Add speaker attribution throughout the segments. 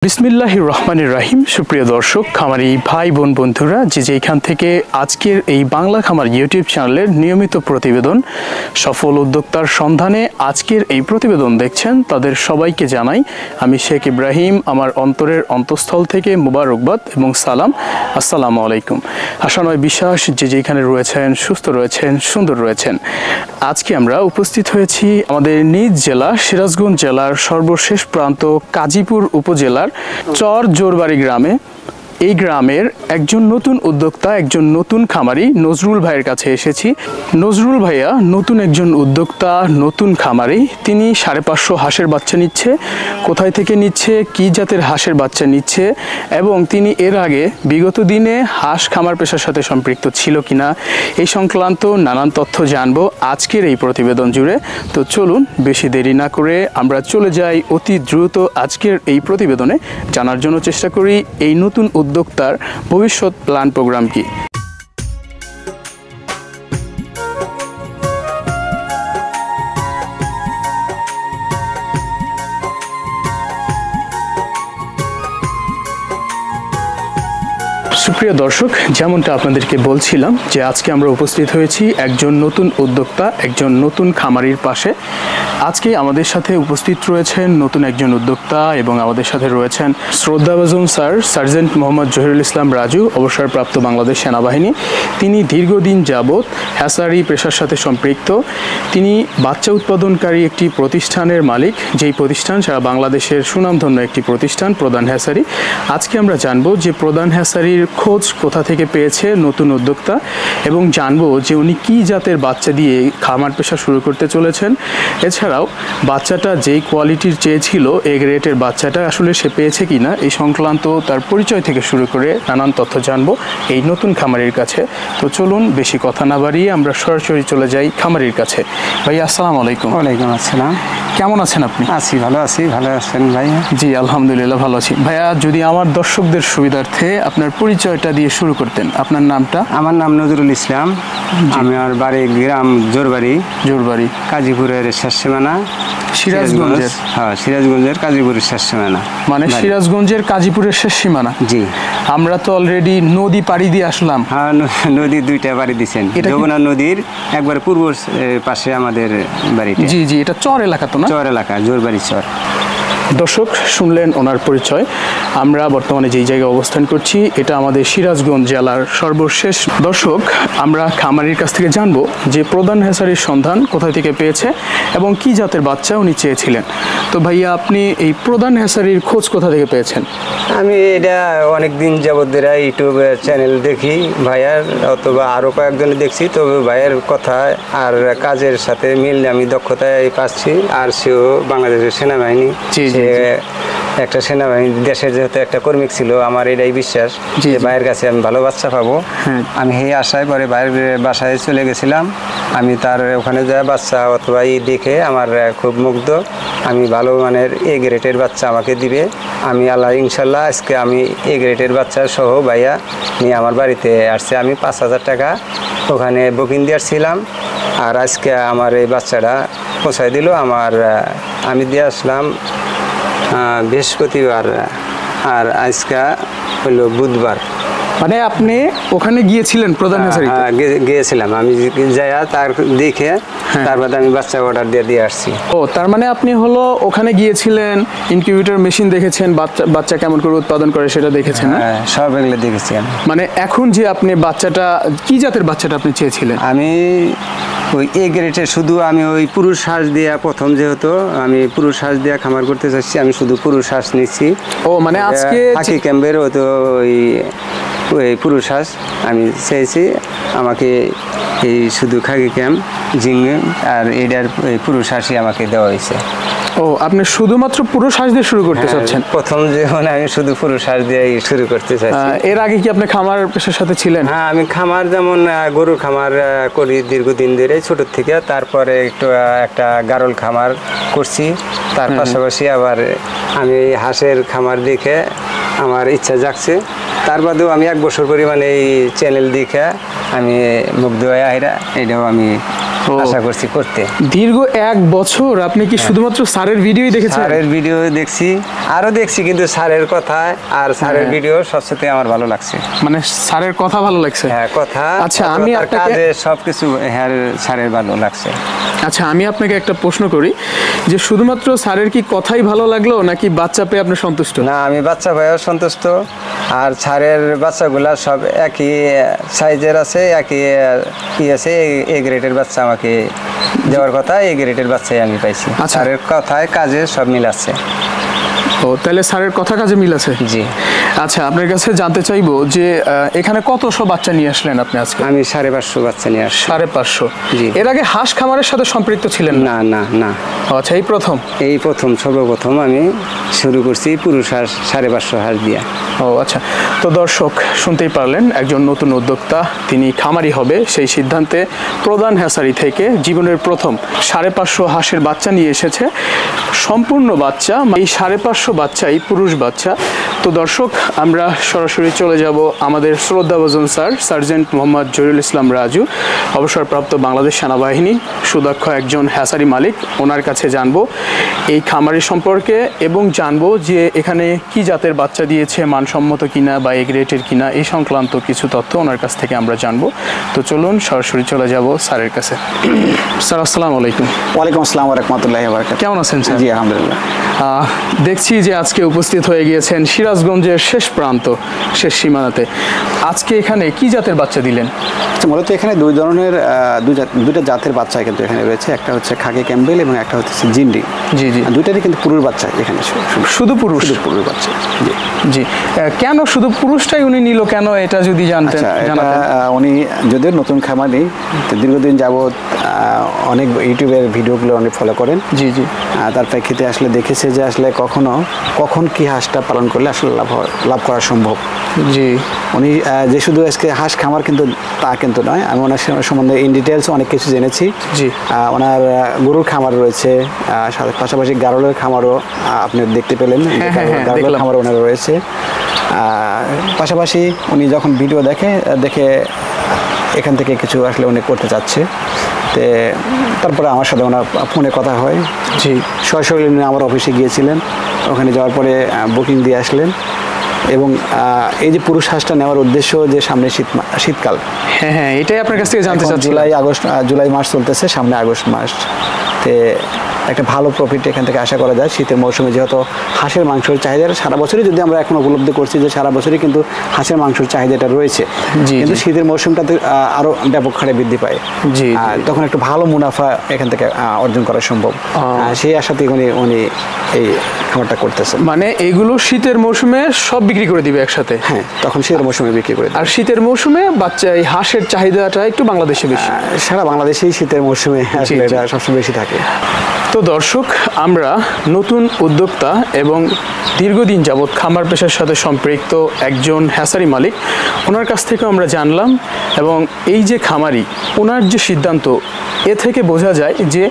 Speaker 1: বিসমিল্লাহির রহমানির রহিম। সুপ্রিয় দর্শক, খামারি ভাই বোন বন্ধুরা, যেখান থেকে আজকের এই বাংলা খামার ইউটিউব চ্যানেলের নিয়মিত প্রতিবেদন সফল উদ্যোক্তার সন্ধানে আজকের এই প্রতিবেদন দেখছেন, তাদের সবাইকে জানাই আমি শেখ ইব্রাহিম আমার অন্তরের অন্তঃস্থল থেকে মুবারকবাদ এবং সালাম। আসসালামু আলাইকুম। আশা নয় বিশ্বাস যেখানে রয়েছেন, সুস্থ রয়েছেন, সুন্দর রয়েছেন। আজকে আমরা উপস্থিত হয়েছি আমাদের নিজ জেলা সিরাজগঞ্জ জেলার সর্বশেষ প্রান্ত কাজীপুর উপজেলার চর জোরবাড়ি গ্রামে। এই গ্রামের একজন নতুন উদ্যোক্তা, একজন নতুন খামারি নজরুল ভাইয়ের কাছে এসেছি। নজরুল ভাইয়া নতুন একজন উদ্যোক্তা, নতুন খামারি। তিনি 550 হাঁসের বাচ্চা নিচ্ছে। কোথায় থেকে নিচ্ছে, কি জাতের হাঁসের বাচ্চা নিচ্ছে এবং তিনি এর আগে বিগত দিনে হাঁস খামার পেশার সাথে সম্পৃক্ত ছিল কিনা, এই সংক্রান্ত নানান তথ্য জানবো আজকের এই প্রতিবেদন জুড়ে। তো চলুন বেশি দেরি না করে আমরা চলে যাই অতি দ্রুত আজকের এই প্রতিবেদনে, জানার জন্য চেষ্টা করি এই নতুন উদ্যোক্তার ভবিষ্যৎ প্ল্যান প্রোগ্রাম কি। সুপ্রিয় দর্শক, যেমনটা আপনাদেরকে বলছিলাম যে আজকে আমরা উপস্থিত হয়েছি একজন নতুন উদ্যোক্তা, একজন নতুন খামারির পাশে। আজকে আমাদের সাথে উপস্থিত রয়েছেন নতুন একজন উদ্যোক্তা এবং আমাদের সাথে রয়েছেন শ্রদ্ধাভাজন স্যার সার্জেন্ট মোহাম্মদ জহিরুল ইসলাম রাজু, অবসরপ্রাপ্ত বাংলাদেশ সেনাবাহিনী। তিনি দীর্ঘদিন যাবৎ হ্যাসারি পেশার সাথে সম্পৃক্ত। তিনি বাচ্চা উৎপাদনকারী একটি প্রতিষ্ঠানের মালিক, যেই প্রতিষ্ঠান সারা বাংলাদেশের সুনামধন্য একটি প্রতিষ্ঠান, প্রধান হ্যাসারি। আজকে আমরা জানবো যে প্রধান হ্যাসারির খোঁজ কোথা থেকে পেয়েছে নতুন উদ্যোক্তা এবং জানবো যে উনি কি জাতের বাচ্চা দিয়ে খামার পেশা শুরু করতে চলেছেন। এছাড়াও বাচ্চাটা যেই কোয়ালিটির চেয়েছিল, এ গ্রেডের বাচ্চাটা আসলে সে পেয়েছে কিনা, এই সংক্রান্ত তার পরিচয় থেকে শুরু করে নানান তথ্য জানবো এই নতুন খামারির কাছে। তো চলুন বেশি কথা না বাড়িয়ে আমরা সরাসরি চলে যাই খামারির কাছে। ভাই আসসালামু আলাইকুম।
Speaker 2: ওয়ালাইকুম আসসালাম।
Speaker 1: কেমন আছেন আপনি?
Speaker 2: আছি, ভালো আছি। ভালো আছেন ভাই?
Speaker 1: জি আলহামদুলিল্লাহ ভালো আছি। ভাইয়া, যদি আমার দর্শকদের সুবিধার্থে আপনার পরিচয়টা দিয়ে শুরু করতেন। আপনার নামটা?
Speaker 2: আমার নাম নজরুল ইসলাম। আমার বাড়ি গ্রাম জোরবাড়ি, কাজীপুরের শেষ সীমানা,
Speaker 1: সিরাজগঞ্জের।
Speaker 2: হ্যাঁ, সিরাজগঞ্জের কাজীপুরের শেষ সীমানা।
Speaker 1: মানে সিরাজগঞ্জের কাজীপুরের শেষ সীমানা।
Speaker 2: জি।
Speaker 1: আমরা তো অলরেডি নদী পাড়ি দিয়ে আসলাম।
Speaker 2: হ্যাঁ, নদী দুইটা পাড়ি দিচ্ছেন। যমুনা নদীর একবার পূর্ব পাশে আমাদের বাড়ি।
Speaker 1: জি জি, এটা চর এলাকা তো না?
Speaker 2: চর এলাকা, জোরবাড়ি চর।
Speaker 1: দর্শক শুনলেন ওনার পরিচয়। আমরা বর্তমানে যেই জায়গায় অবস্থান করছি এটা আমাদের সিরাজগঞ্জ জেলার সর্বশেষ। দর্শক, আমরা খামারির কাছ থেকে জানবো যে প্রধান হ্যাসারির সন্ধান কোথায় থেকে পেয়েছে এবং কি জাতের বাচ্চা উনি চেয়েছিলেন। তো ভাইয়া, আপনি এই প্রধান হ্যাসারির খোঁজ কোথা থেকে পেয়েছেন?
Speaker 2: আমি এটা অনেক দিন যাবত ধরে ইউটিউবে চ্যানেল দেখি ভাইয়ার, অথবা আরও কয়েকজনে দেখছি। তবে ভাইয়ের কথা আর কাজের সাথে মিল আমি দক্ষতায় পাচ্ছি। আর সেও বাংলাদেশের সেনাবাহিনী, একটা সেনাবাহিনী দেশের যেহেতু একটা কর্মিক ছিল, আমার এটাই বিশ্বাস যে ভাইয়ের কাছে আমি ভালো বাচ্চা পাবো। আমি এই আশায় পরে ভাইয়ের বাসায় চলে গেছিলাম। আমি তার ওখানে যা বাচ্চা অথবা দেখে আমার খুব মুগ্ধ। আমি ভালো মানের এ গ্রেডের বাচ্চা আমাকে দিবে। আমি আল্লাহ ইনশাল্লাহ আজকে আমি এ গ্রেডের বাচ্চা সহ ভাইয়া নিয়ে আমার বাড়িতে আসছে। আমি 5,000 টাকা ওখানে বুকিং দিয়ে আসছিলাম। আর আজকে আমার এই বাচ্চাটা পৌঁছায় দিল। আমি দিয়ে আসলাম বৃহস্পতিবার, আর আজকে হলো বুধবার।
Speaker 1: মানে আপনি ওখানে গিয়েছিলেন প্রধান হ্যাসারিতে?
Speaker 2: হ্যাঁ, গিয়েছিলাম। আমি যাই তার দেখে তারপরে আমি বাচ্চা অর্ডার দিয়ে আসছি।
Speaker 1: ও, তার মানে আপনি হলো ওখানে গিয়েছিলেন, ইনকিউবেটর মেশিন দেখেছেন, বাচ্চা কেমন করে উৎপাদন করে সেটা দেখেছেন?
Speaker 2: হ্যাঁ, সব এগুলো দেখেছি আমি।
Speaker 1: মানে এখন যে আপনি বাচ্চাটা, কি জাতের বাচ্চাটা আপনি চেয়েছিলেন?
Speaker 2: আমি ওই এ গ্রেডের, শুধু আমি ওই পুরুষ হাঁস দেওয়া, প্রথম যেহেতু আমি পুরুষ হাঁস দেওয়া খামার করতে চাচ্ছি, আমি শুধু পুরুষ হাঁস নিচ্ছি।
Speaker 1: ও, মানে আজকে
Speaker 2: হাকি ক্যাম্পের তো ওই পুরুষ হাঁস আমি চেয়েছি। আমাকে এই শুধু খাকি ক্যাম্প জিঙ্গে আর এটার পুরুষ হাঁসই আমাকে দেওয়া হয়েছে।
Speaker 1: ও, আপনি শুধুমাত্র পুরুষ হাঁস দিয়ে শুরু করতে চাচ্ছেন?
Speaker 2: প্রথম যখন আমি শুধু পুরুষ হাঁস দিয়ে শুরু করতে চাচ্ছি।
Speaker 1: এর আগে কি আপনি খামার পেশার সাথে ছিলেন?
Speaker 2: হ্যাঁ, আমি খামার যেমন গরুর খামার করি দীর্ঘদিন ধরে, ছোটোর থেকে। তারপরে একটা গারল খামার করছি। তার পাশাপাশি আবার আমি হাঁসের খামার দেখে আমার ইচ্ছা জাগছে। তার বাদেও আমি 1 বছর পরিমাণে এই চ্যানেল দেখে আমি মুগ্ধ হয়ে এটাও আমি
Speaker 1: ও।
Speaker 2: আশা করছি করতে।
Speaker 1: দীর্ঘ 1 বছর আপনি কি শুধুমাত্র স্যারের ভিডিওই দেখেছেন?
Speaker 2: স্যারের ভিডিও দেখছি, আরো দেখছি, কিন্তু স্যারের কথা আর স্যারের ভিডিও সবচেয়ে আমার ভালো লাগছে।
Speaker 1: মানে স্যারের কথা ভালো লাগছে?
Speaker 2: হ্যাঁ, কথা।
Speaker 1: আচ্ছা, আমি
Speaker 2: তার
Speaker 1: আপনাকে
Speaker 2: কাজে সবকিছু হ্যাঁ স্যারের ভালো লাগছে।
Speaker 1: আচ্ছা, আমি আপনাকে একটা প্রশ্ন করি যে শুধুমাত্র স্যারের কি কথাই ভালো লাগলো নাকি বাচ্চা পেয়ে আপনি সন্তুষ্ট?
Speaker 2: না, আমি বাচ্চা ভাইও সন্তুষ্ট, আর ছাড়ের বাচ্চাগুলা সব একই সাইজের আছে, একই আছে। এ গ্রেডের বাচ্চা আমাকে দেওয়ার কথা, এ গ্রেডের বাচ্চাই আমি পাইছি।
Speaker 1: আচ্ছা।
Speaker 2: ছাড়ের কথায় কাজে সব মিল আছে।
Speaker 1: ও, তাহলে স্যারের কথা কাজে মিল আছে।
Speaker 2: জি।
Speaker 1: আচ্ছা, আপনার কাছে জানতে চাইবো যে এখানে কতশো বাচ্চা নিয়ে আসলেন আপনি আজকে?
Speaker 2: আমি 550 বাচ্চা নিয়ে আসছি।
Speaker 1: 550?
Speaker 2: জি।
Speaker 1: এর আগে হাঁস খামারের সাথে সম্পৃক্ত ছিলেন না?
Speaker 2: না না না,
Speaker 1: আচ্ছা, এই প্রথম?
Speaker 2: এই প্রথম, সর্বপ্রথম আমি শুরু করছি পুরুষ হাঁস 550 হাঁস দিয়া।
Speaker 1: ও আচ্ছা, তো দর্শক শুনতেই পারলেন, একজন নতুন উদ্যোক্তা, তিনি খামারি হবে সেই সিদ্ধান্তে প্রধান হ্যাচারি থেকে জীবনের প্রথম 550 হাঁসের বাচ্চা নিয়ে এসেছে। সম্পূর্ণ বাচ্চা, এই 550 বাচ্চাই পুরুষ বাচ্চা। তো দর্শক, আমরা সরাসরি চলে যাব আমাদের শ্রদ্ধাভাজন স্যার, সার্জেন্ট মোহাম্মদ জহিরুল ইসলাম রাজু, অবসরপ্রাপ্ত বাংলাদেশ সেনাবাহিনী, সুদক্ষ একজন হ্যাচারি মালিক। ওনার কাছে জানবো এই খামারি সম্পর্কে এবং জানবো যে এখানে কি জাতের বাচ্চা দিয়েছে, মানসম্মত কিনা বা এ গ্রেডের কিনা, এই সংক্রান্ত কিছু তথ্য ওনার কাছ থেকে আমরা জানবো। তো চলুন সরাসরি চলে যাব স্যারের কাছে। স্যার, আসসালামু আলাইকুম।
Speaker 3: ওয়ালাইকুম আসসালাম ওয়া রাহমাতুল্লাহি ওয়া বারাকাতুহু।
Speaker 1: কেমন আছেন স্যার?
Speaker 3: জি, আলহামদুলিল্লাহ।
Speaker 1: দেখছি যে আজকে উপস্থিত হয়ে গিয়েছেন সিরাজগঞ্জের শেষ প্রান্ত, শেষ সীমানাতে। আজকে এখানে কি জাতের বাচ্চা দিলেন?
Speaker 3: আচ্ছা, মূলত এখানে দুইটা জাতের বাচ্চা কিন্তু এখানে রয়েছে। একটা হচ্ছে খাকি ক্যাম্বেল এবং একটা হচ্ছে জিন্ডি।
Speaker 1: জি জি।
Speaker 3: দুইটারই কিন্তু পুরুষ বাচ্চা এখানে।
Speaker 1: শুধু পুরুষ?
Speaker 3: শুধু পুরুষ বাচ্চা। জি
Speaker 1: জি। কেন শুধু পুরুষটাই উনি নিল কেন, এটা যদি জানতেন?
Speaker 3: আচ্ছা, এটা
Speaker 1: জানাতেন।
Speaker 3: উনি যদিও নতুন খামারি, তো দীর্ঘদিন যাবৎ অনেক ইউটিউবের ভিডিওগুলো অনেক ফলো করেন।
Speaker 1: জি জি।
Speaker 3: তার প্রেক্ষিতে আসলে দেখেছে যে আসলে কখন কি হাঁসটা পালন করলে আসলে লাভ করা সম্ভব।
Speaker 1: জি।
Speaker 3: উনি যে শুধু আজকে হাঁস খামার কিন্তু তা কিন্তু নয়, আমি ওনার সম্বন্ধে ইন ডিটেলস অনেক কিছু জেনেছি।
Speaker 1: জি।
Speaker 3: ওনার গরুর খামার রয়েছে, পাশাপাশি গারলের খামারও আপনি দেখতে পেলেন। গারলের খামার ওনার রয়েছে। পাশাপাশি উনি যখন ভিডিও দেখে এখান থেকে কিছু আসলে উনি করতে চাচ্ছে। তারপরে আমার সাথে ওনার ফোনে কথা হয়।
Speaker 1: জি।
Speaker 3: সরাসরি উনি আমার অফিসে গিয়েছিলেন, ওখানে যাওয়ার পরে বুকিং দিয়ে আসলেন। এবং এই যে পুরুষ হাঁসটা নেওয়ার উদ্দেশ্য যে সামনে শীতকাল,
Speaker 1: হ্যাঁ হ্যাঁ, এটাই আপনার কাছ থেকে জানতে চাচ্ছি।
Speaker 3: জুলাই মাস চলতেছে, সামনে আগস্ট মাস, একটা ভালো প্রফিট এখান থেকে আশা করা যায় শীতের মৌসুমে। যেহেতু হাঁসের মাংসের চাহিদা সারা বছরই, যদি আমরা এখন উপলব্ধি করছি যে সারা বছরই কিন্তু হাঁসের মাংসের চাহিদাটা রয়েছে, কিন্তু শীতের মৌসুমটাতে আরো ব্যাপক হারে বৃদ্ধি পায়।
Speaker 1: জি।
Speaker 3: তখন একটু ভালো মুনাফা এখান থেকে অর্জন করা সম্ভব। সেই আশাতে উনি এই খামারটা করতেছেন।
Speaker 1: মানে এগুলো শীতের মৌসুমে সব বিক্রি করে দিবে একসাথে?
Speaker 3: হ্যাঁ, তখন শীতের মৌসুমে বিক্রি করে দিবে।
Speaker 1: আর শীতের মৌসুমে বাচ্চা এই হাঁসের চাহিদাটা একটু বাংলাদেশে বেশি?
Speaker 3: সারা বাংলাদেশেই শীতের মৌসুমে এটা সবসময় বেশি থাকে।
Speaker 1: তো দর্শক, আমরা নতুন উদ্যোক্তা এবং দীর্ঘদিন যাবৎ খামার পেশার সাথে সম্পৃক্ত একজন হ্যাচারি মালিক, ওনার কাছ থেকে আমরা জানলাম। এবং এই যে খামারি, ওনার যে সিদ্ধান্ত, এ থেকে বোঝা যায় যে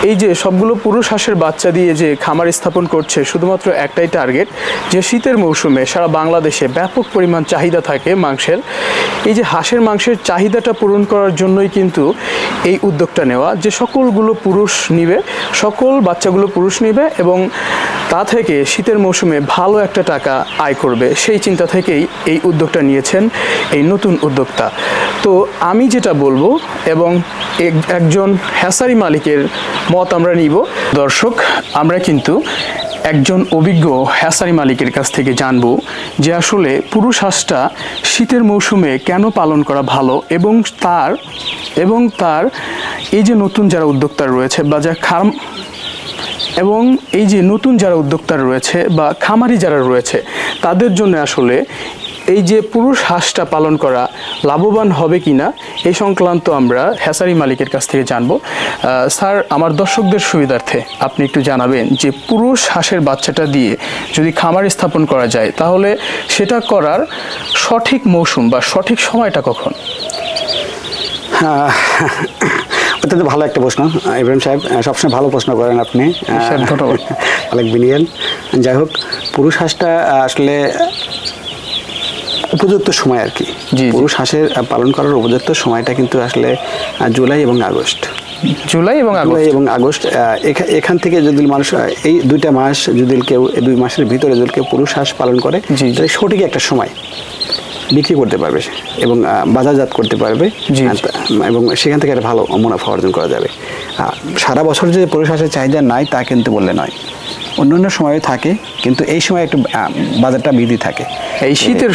Speaker 1: এই যে সবগুলো পুরুষ হাঁসের বাচ্চা দিয়ে যে খামার স্থাপন করছে, শুধুমাত্র একটাই টার্গেট, যে শীতের মৌসুমে সারা বাংলাদেশে ব্যাপক পরিমাণ চাহিদা থাকে মাংসের। এই যে হাঁসের মাংসের চাহিদাটা পূরণ করার জন্যই কিন্তু এই উদ্যোগটা নেওয়া, যে সকলগুলো পুরুষ নিবে, সকল বাচ্চাগুলো পুরুষ নিবে এবং তা থেকে শীতের মৌসুমে ভালো একটা টাকা আয় করবে, সেই চিন্তা থেকেই এই উদ্যোগটা নিয়েছেন এই নতুন উদ্যোক্তা। তো আমি যেটা বলবো এবং একজন হ্যাচারি মালিকের মত আমরা নিব। দর্শক, আমরা কিন্তু একজন অভিজ্ঞ হ্যাচারি মালিকের কাছ থেকে জানবো যে আসলে পুরুষ হাঁসটা শীতের মৌসুমে কেন পালন করা ভালো, এবং তার এই যে নতুন যারা উদ্যোক্তা রয়েছে বা যারা উদ্যোক্তা রয়েছে বা খামারি যারা রয়েছে, তাদের জন্য আসলে এই যে পুরুষ হাঁসটা পালন করা লাভবান হবে কিনা, এই সংক্রান্ত আমরা হ্যাচারি মালিকের কাছ থেকে জানবো। স্যার, আমার দর্শকদের সুবিধার্থে আপনি একটু জানাবেন যে পুরুষ হাঁসের বাচ্চাটা দিয়ে যদি খামার স্থাপন করা যায়, তাহলে সেটা করার সঠিক মৌসুম বা সঠিক সময়টা কখন?
Speaker 3: অত্যন্ত ভালো একটা প্রশ্ন ইব্রাহিম সাহেব, সবসময় ভালো প্রশ্ন করেন আপনি।
Speaker 1: ধন্যবাদ।
Speaker 3: অনেক বিনিয়োগ। যাই হোক, পুরুষ হাঁসটা আসলে উপযুক্ত সময় আর কি। পুরুষ হাঁসের পালন করার উপযুক্ত সময়টা কিন্তু আসলে জুলাই এবং আগস্ট।
Speaker 1: জুলাই এবং আগস্ট।
Speaker 3: জুলাই এবং আগস্ট এখান থেকে যদি মানুষ এই 2টা মাস যদি কেউ এই 2 মাসের ভিতরে যদি কেউ পুরুষ হাঁস পালন করে
Speaker 1: জি।
Speaker 3: তাহলে সঠিক একটা সময় বিক্রি করতে পারবে এবং বাজারজাত করতে পারবে
Speaker 1: জি।
Speaker 3: এবং সেখান থেকে একটা ভালো মুনাফা অর্জন করা যাবে। সারা বছর যে পুরুষ হাঁসের চাহিদা নাই তা কিন্তু বললে নয়, অন্যান্য সময়ে থাকে, কিন্তু এই সময় একটু বাজারটা বৃদ্ধি থাকে।
Speaker 1: এই শীতের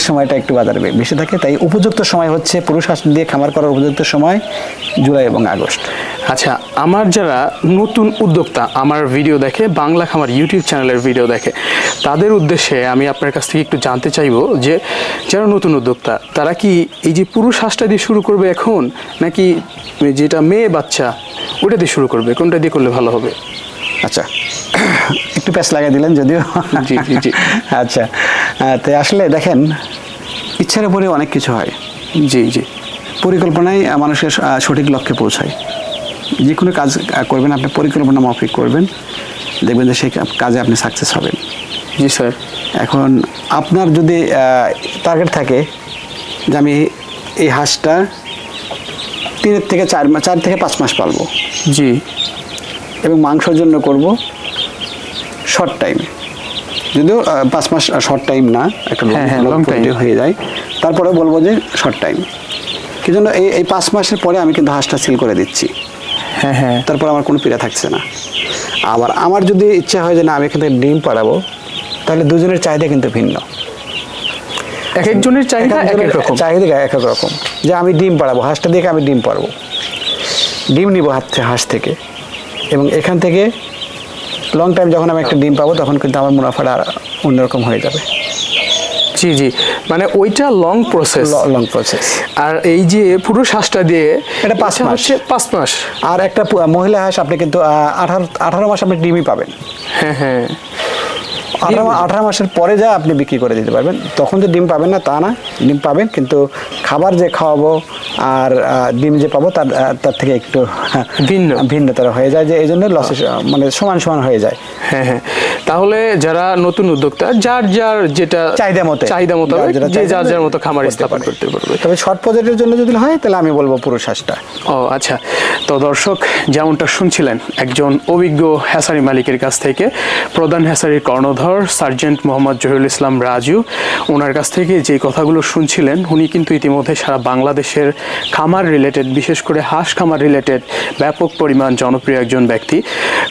Speaker 3: সময়টা একটু বাজার বেশি থাকে, তাই উপযুক্ত সময় হচ্ছে পুরুষ হাঁস দিয়ে খামার করার উপযুক্ত সময় জুলাই এবং আগস্ট।
Speaker 1: আচ্ছা, আমার যারা নতুন উদ্যোক্তা আমার ভিডিও দেখে, বাংলা খামার ইউটিউব চ্যানেলের ভিডিও দেখে, তাদের উদ্দেশ্যে আমি আপনার কাছ থেকে একটু জানতে চাইবো যে যারা নতুন উদ্যোক্তা তারা কি এই যে পুরুষ হাঁসটা দিয়ে শুরু করবে এখন, নাকি যেটা মেয়ে বাচ্চা ওটা দিয়ে শুরু করবে, কোনটা দিয়ে করলে ভালো হবে?
Speaker 3: আচ্ছা, একটু প্যাচ লাগিয়ে দিলেন যদিও।
Speaker 1: জি জি জি।
Speaker 3: আচ্ছা, তো আসলে দেখেন ইচ্ছার উপরে অনেক কিছু হয়।
Speaker 1: জি জি।
Speaker 3: পরিকল্পনায় মানুষের সঠিক লক্ষ্যে পৌঁছায়। যে কোনো কাজ করবেন আপনি পরিকল্পনা মাফিক করবেন, দেখবেন যে সেই কাজে আপনি সাকসেস হবেন।
Speaker 1: জি স্যার।
Speaker 3: এখন আপনার যদি টার্গেট থাকে যে আমি এই হাঁসটা 3 থেকে 4 থেকে 5 মাস পালবো,
Speaker 1: জি,
Speaker 3: এবং মাংসের জন্য করব শর্ট টাইমে, যদিও 5 মাস শর্ট টাইম না, একটা লং টাইম হয়ে যায়, তারপরে বলবো যে শর্ট টাইম। কি জন্য এই 5 মাসের পরে আমি কিন্তু হাঁসটা সেল করে দিচ্ছি,
Speaker 1: হ্যাঁ হ্যাঁ,
Speaker 3: তারপর আমার কোনো পীড়া থাকছে না। আবার আমার যদি ইচ্ছা হয় যে না আমি এখান থেকে ডিম পাড়াবো, তাহলে দুজনের চাহিদা কিন্তু ভিন্ন।
Speaker 1: এক একজনের চাহিদা এক এক রকম,
Speaker 3: যে আমি ডিম পাড়াবো, হাঁসটা দেখে আমি ডিম পাড়বো, ডিম নিব হাঁস থেকে, এবং এখান থেকে লং টাইম যখন আমি একটা ডিম পাবো তখন কিন্তু আমার মুনাফাটা অন্যরকম হয়ে যাবে।
Speaker 1: জি জি, মানে ওইটা লং প্রসেস। আর এই যে পুরুষ হাঁসটা দিয়ে
Speaker 3: এটা 5 মাস,
Speaker 1: 5 মাস।
Speaker 3: আর একটা মহিলা হাঁস আপনি কিন্তু 18 মাস আপনি ডিমই পাবেন।
Speaker 1: হ্যাঁ হ্যাঁ,
Speaker 3: 18 মাসের পরে যা আপনি বিক্রি করে দিতে পারবেন। তখন যে ডিম পাবেন না তা না, ডিম পাবেন, কিন্তু খাবার যে খাওয়াবো আর ডিম যে পাবো তার থেকে একটু ভিন্নতর হয়ে যায়, যে এই জন্য লসে মানে সমান সমান হয়ে যায়।
Speaker 1: হ্যাঁ হ্যাঁ, তাহলে যারা নতুন উদ্যোক্তা যার যার যেটা চাহিদা মতো যার মতো খামার স্থাপন করতে পারবে।
Speaker 3: তবে শর্ট প্রজেক্টের জন্য যদি হয় তাহলে আমি বলবো পুরুষ হাঁসটা।
Speaker 1: ও আচ্ছা, তো দর্শক যেমনটা শুনছিলেন একজন অভিজ্ঞ হ্যাসারি মালিকের কাছ থেকে, প্রধান হ্যাসারির কর্ণধর সার্জেন্ট মোহাম্মদ জহিরুল ইসলাম রাজু, ওনার কাছ থেকে যে কথাগুলো শুনছিলেন, উনি কিন্তু ইতিমধ্যে সারা বাংলাদেশের খামার রিলেটেড, বিশেষ করে হাঁস খামার রিলেটেড ব্যাপক পরিমাণ জনপ্রিয় একজন ব্যক্তি।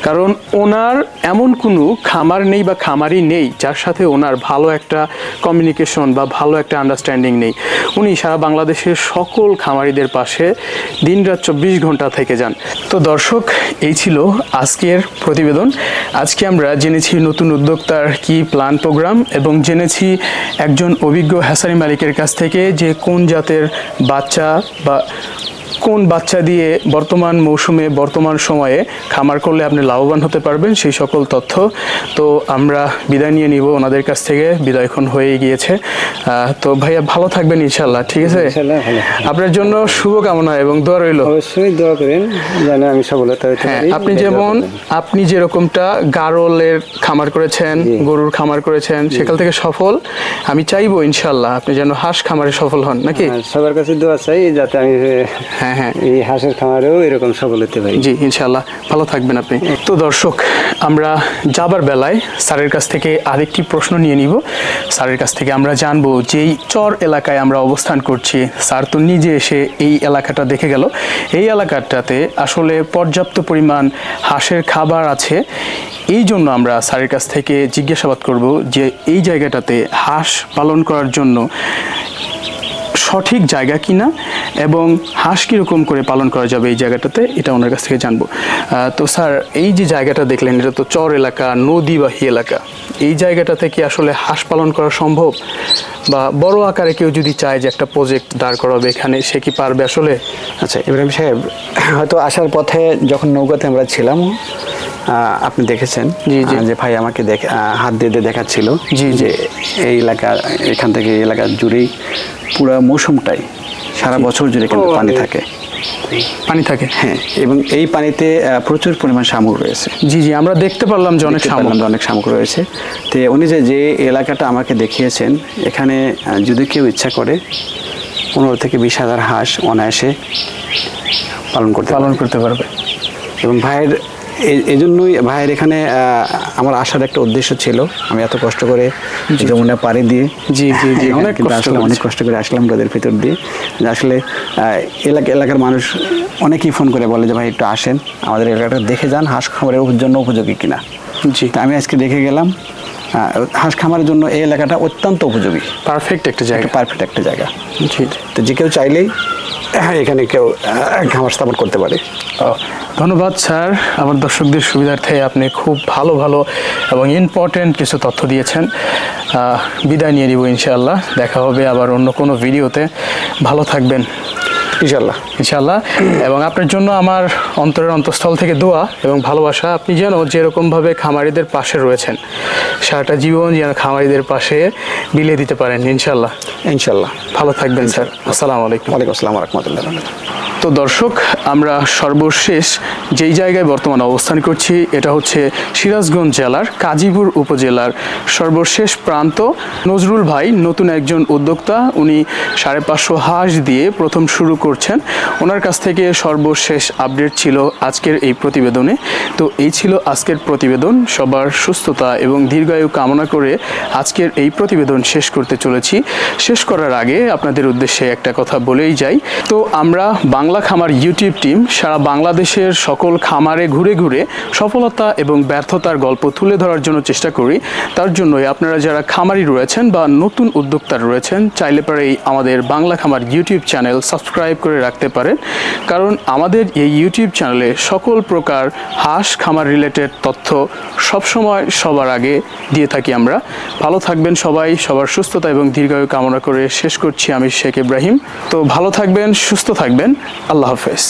Speaker 1: কারণ ওনার এমন কোনো খামার নেই বা খামারই নেই যার সাথে ওনার ভালো একটা কমিউনিকেশন বা ভালো একটা আন্ডারস্ট্যান্ডিং নেই। উনি সারা বাংলাদেশের সকল খামারিদের পাশে দিনরাত 24 ঘন্টা থেকে যান। তো দর্শক, এই ছিল আজকের প্রতিবেদন। আজকে আমরা জেনেছি নতুন উদ্যোক্তার কি প্ল্যান প্রোগ্রাম, এবং জেনেছি একজন অভিজ্ঞ হ্যাসারি মালিকের কাছ থেকে যে কোন জাতের বাচ্চা বা কোন বাচ্চা দিয়ে বর্তমান মৌসুমে বর্তমান সময়ে খামার করলে আপনি লাভবান হতে পারবেন, সেই সকল তথ্য। তো আমরা বিদায় নিয়ে নিব ওনাদের কাছ থেকে, বিদায় এখন হয়ে গিয়েছে। তো ভাইয়া ভালো থাকবেন ইনশাল্লাহ, ঠিক আছে? আপনার জন্য শুভকামনা এবং দোয়া রইল।
Speaker 2: অবশ্যই দোয়া করেন যেন আমি সফলতা হতে পারি।
Speaker 1: আপনি যেরকমটা গারলের খামার করেছেন, গরুর খামার করেছেন, সেখান থেকে সফল আমি চাইবো ইনশাল্লাহ আপনি যেন হাঁস খামারে সফল হন, নাকি?
Speaker 2: সবার কাছে দোয়া চাই যাতে আমি এই হাঁসের খামারেও এরকম সফল হতে পারি।
Speaker 1: জি ইনশাল্লাহ, ভালো থাকবেন আপনি। তো দর্শক, আমরা যাবার বেলায় স্যারের কাছ থেকে আরেকটি প্রশ্ন নিয়ে নিব। স্যারের কাছ থেকে আমরা জানবো যেই চর এলাকায় আমরা অবস্থান করছি, স্যার তো নিজে এসে এই এলাকাটা দেখে গেল, এই এলাকাটাতে আসলে পর্যাপ্ত পরিমাণ হাঁসের খাবার আছে। এই জন্য আমরা স্যারের কাছ থেকে জিজ্ঞাসাবাদ করব যে এই জায়গাটাতে হাঁস পালন করার জন্য সঠিক জায়গা কিনা এবং হাঁস কীরকম করে পালন করা যাবে এই জায়গাটাতে, এটা ওনার কাছ থেকে জানবো। তো স্যার, এই যে জায়গাটা দেখলেন, এটা তো চর এলাকা, নদীবাহী এলাকা, এই জায়গাটাতে কি আসলে হাঁস পালন করা সম্ভব? বা বড় আকারে কেউ যদি চায় যে একটা প্রজেক্ট দাঁড় করাবে এখানে, সে কি পারবে আসলে?
Speaker 3: আচ্ছা ইব্রাহিম সাহেব, হয়তো আসার পথে যখন নৌকাতে আমরা ছিলাম, আপনি দেখেছেন যে ভাই আমাকে হাত দিয়ে দেখাচ্ছিল যে এই এলাকা, এখান থেকে এই এলাকা জুড়েই পুরো মৌসুমটাই সারা বছর জুড়ে কিন্তু পানি থাকে। হ্যাঁ, এবং এই পানিতে প্রচুর পরিমাণ শামুক রয়েছে।
Speaker 1: জি জি, আমরা দেখতে পারলাম যে অনেক শামুক রয়েছে।
Speaker 3: তো উনি যে এলাকাটা আমাকে দেখিয়েছেন, এখানে যদি কেউ ইচ্ছা করে 15 থেকে 20 হাজার হাঁস অনায়াসে পালন করতে
Speaker 1: পারবে।
Speaker 3: এবং ভাইয়ের এই জন্যই ভাইয়ের এখানে আমার আসার একটা উদ্দেশ্য ছিল। আমি এত কষ্ট করে যমুনা পাড়ি দিয়ে
Speaker 1: জি অনেক
Speaker 3: কষ্ট করে আসলাম রোদের ভিতর দিয়ে। আসলে এলাকার মানুষ অনেকেই ফোন করে বলে যে ভাই একটু আসেন, আমাদের এলাকাটা দেখে যান, হাঁস খামারের জন্য উপযোগী কিনা।
Speaker 1: জি,
Speaker 3: তা আমি আজকে দেখে গেলাম হাঁস খামারের জন্য এই এলাকাটা অত্যন্ত উপযোগী,
Speaker 1: পারফেক্ট একটা জায়গা।
Speaker 3: জি, তো যে কেউ চাইলেই এখানে কেউ খামার স্থাপন করতে পারে।
Speaker 1: ধন্যবাদ স্যার, আমার দর্শকদের সুবিধার্থে আপনি খুব ভালো এবং ইম্পর্টেন্ট কিছু তথ্য দিয়েছেন। বিদায় নিয়ে নিব ইনশাআল্লাহ, দেখা হবে আবার অন্য কোনো ভিডিওতে। ভালো থাকবেন ইনশাআল্লাহ। এবং আপনার জন্য আমার অন্তরের অন্তঃস্থল থেকে দোয়া এবং ভালোবাসা। আপনি যেন যেরকমভাবে খামারিদের পাশে রয়েছেন, সারাটা জীবন যেন খামারিদের পাশে বিলিয়ে দিতে পারেন ইনশাআল্লাহ। ভালো থাকবেন স্যার। আসসালামু আলাইকুম।
Speaker 3: ওয়ালাইকুম আসসালাম ওয়া রাহমাতুল্লাহ।
Speaker 1: তো দর্শক, আমরা সর্বশেষ যেই জায়গায় বর্তমানে অবস্থান করছি এটা হচ্ছে সিরাজগঞ্জ জেলার কাজীপুর উপজেলার সর্বশেষ প্রান্ত। নজরুল ভাই নতুন একজন উদ্যোক্তা, উনি 550 হাঁস দিয়ে প্রথম শুরু করছেন। ওনার কাছ থেকে সর্বশেষ আপডেট ছিল আজকের এই প্রতিবেদনে। তো এই ছিল আজকের প্রতিবেদন। সবার সুস্থতা এবং দীর্ঘায়ু কামনা করে আজকের এই প্রতিবেদন শেষ করতে চলেছি। শেষ করার আগে আপনাদের উদ্দেশ্যে একটা কথা বলেই যাই। তো আমরা বাংলা খামার ইউটিউব টিম সারা বাংলাদেশের সকল খামারে ঘুরে ঘুরে সফলতা এবং ব্যর্থতার গল্প তুলে ধরার জন্য চেষ্টা করি। তার জন্যই আপনারা যারা খামারি রয়েছেন বা নতুন উদ্যোক্তা রয়েছেন, চাইলে পারেই আমাদের বাংলা খামার ইউটিউব চ্যানেল সাবস্ক্রাইব করে রাখতে পারেন। কারণ আমাদের এই ইউটিউব চ্যানেলে সকল প্রকার হাঁস খামার রিলেটেড তথ্য সবসময় সবার আগে দিয়ে থাকি আমরা। ভালো থাকবেন সবাই, সবার সুস্থতা এবং দীর্ঘায়ু কামনা করে শেষ করছি আমি শেখ ইব্রাহিম। তো ভালো থাকবেন, সুস্থ থাকবেন। আল্লাহ হাফেজ।